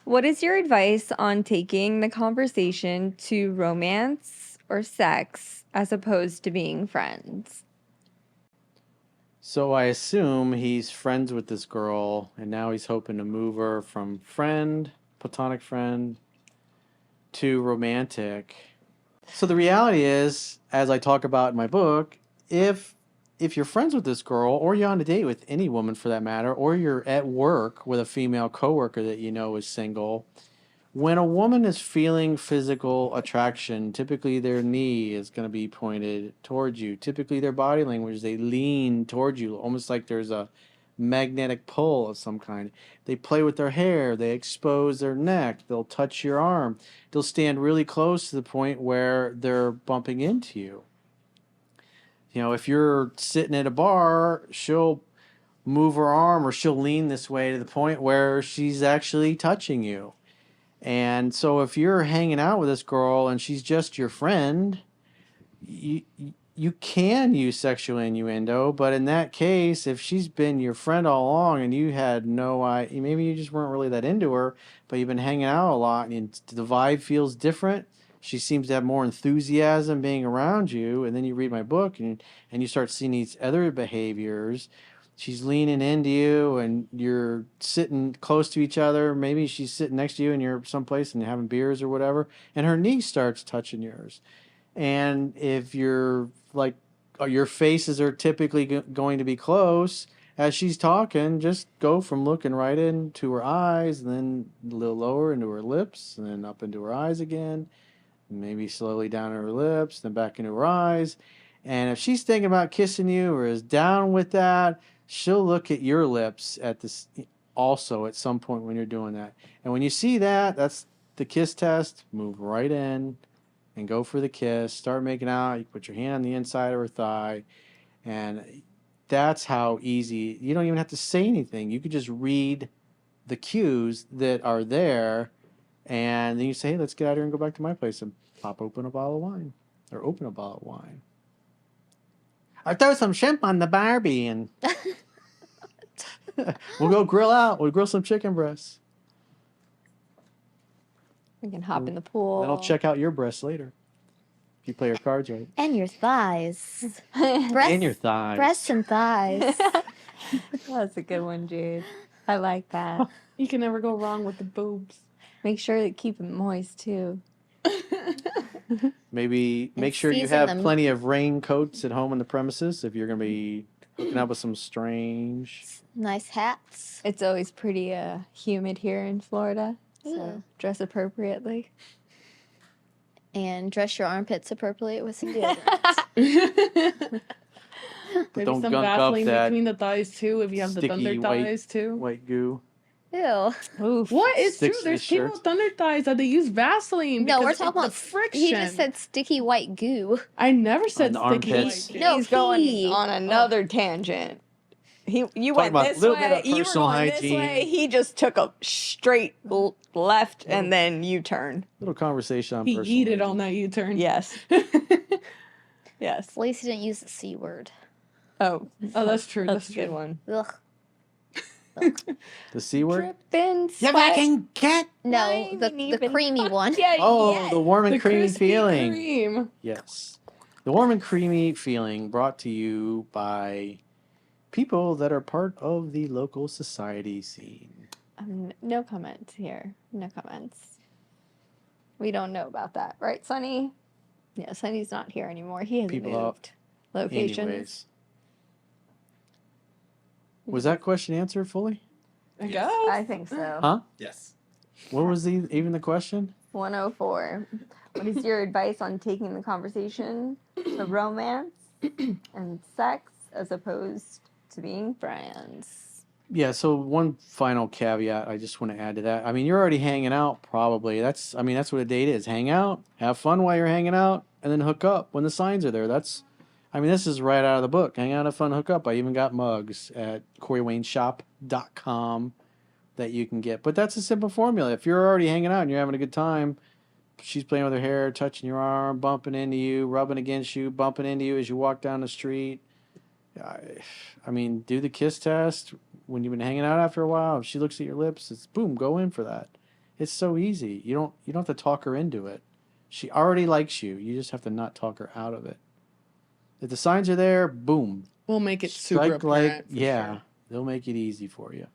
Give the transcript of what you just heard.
What is your advice on taking the conversation to romance or sex as opposed to being friends? So I assume he's friends with this girl, and now he's hoping to move her from friend, platonic friend, to romantic. So the reality is, as I talk about in my book, if you're friends with this girl, or you're on a date with any woman for that matter, or you're at work with a female coworker that you know is single, when a woman is feeling physical attraction, typically their knee is going to be pointed towards you. Typically their body language, they lean towards you, almost like there's a magnetic pull of some kind. They play with their hair, they expose their neck, they'll touch your arm. They'll stand really close to the point where they're bumping into you. You know, if you're sitting at a bar, she'll move her arm or she'll lean this way to the point where she's actually touching you. And so if you're hanging out with this girl and she's just your friend, you can use sexual innuendo, but in that case, if she's been your friend all along and you had no idea, maybe you just weren't really that into her, but you've been hanging out a lot and the vibe feels different. She seems to have more enthusiasm being around you, and then you read my book and you start seeing these other behaviors. She's leaning into you and you're sitting close to each other. Maybe she's sitting next to you and you're someplace and having beers or whatever, and her knee starts touching yours. And if you're like, your faces are typically going to be close as she's talking, just go from looking right into her eyes, and then a little lower into her lips, and then up into her eyes again, and maybe slowly down to her lips, then back into her eyes. And if she's thinking about kissing you or is down with that, she'll look at your lips at this also at some point when you're doing that. And when you see that, that's the kiss test. Move right in and go for the kiss. Start making out. You put your hand on the inside of her thigh, and that's how easy. You don't even have to say anything. You could just read the cues that are there, and then you say, "Hey, let's get out of here and go back to my place and pop open a bottle of wine, or open a bottle of wine. Or throw some shrimp on the Barbie, and we'll go grill out. We'll grill some chicken breasts. We can hop in the pool. Then I'll check out your breasts later. If you play your cards right. And your thighs. And your thighs. Breasts and thighs. That's a good one, Jade. I like that. You can never go wrong with the boobs. Make sure to keep it moist, too. Maybe make sure you have plenty of raincoats at home on the premises if you're going to be hooking up with some strange... Nice hats. It's always pretty humid here in Florida, so dress appropriately. And dress your armpits appropriately with some deodorant. Maybe don't some gunk up Vaseline that between the thighs, too, if you have the thunder thighs, too. White goo. Ew. Oof. What? It's true. Sticks to There's his people shirt. with thunder thighs that they use Vaseline. No, we're because talking of about the friction. He just said sticky white goo. I never said On the sticky armpits. white goo. No, He's going on another tangent. You went about a this little bit way, of you were personal going this hygiene. way. He just took a straight left and then U-turn. Little conversation on He personal yeeted hygiene. on that U-turn. Yes. Yes. At least he didn't use the C word. Oh, Oh, that's true. that's That's a good true. one. Ugh. The C word? Drippin' You sweat. fucking cat! No, the even creamy one. Yeah, Oh, yeah. the warm and The creamy crispy feeling. cream. Yes. The warm and creamy feeling brought to you by people that are part of the local society scene. No comments here. No comments. We don't know about that, right, Sonny? Yeah, Sonny's not here anymore. He has People moved locations. Anyways. Was that question answered fully? I Yes. guess. I think so. Huh? Yes. What was even the question? 104. What is your advice on taking the conversation to romance and sex as opposed to being friends? Yeah, so one final caveat I just want to add to that. I mean, you're already hanging out probably. That's what a date is. Hang out, have fun while you're hanging out, and then hook up when the signs are there. This is right out of the book. Hang out, have fun, hook up. I even got mugs at CoreyWayneShop.com that you can get. But that's a simple formula. If you're already hanging out and you're having a good time, she's playing with her hair, touching your arm, bumping into you, rubbing against you, bumping into you as you walk down the street. I mean, do the kiss test when you've been hanging out after a while. If she looks at your lips, it's boom, go in for that. It's so easy. You don't have to talk her into it. She already likes you. You just have to not talk her out of it. If the signs are there, boom. We'll make it super Strike apparent. they'll make it easy for you.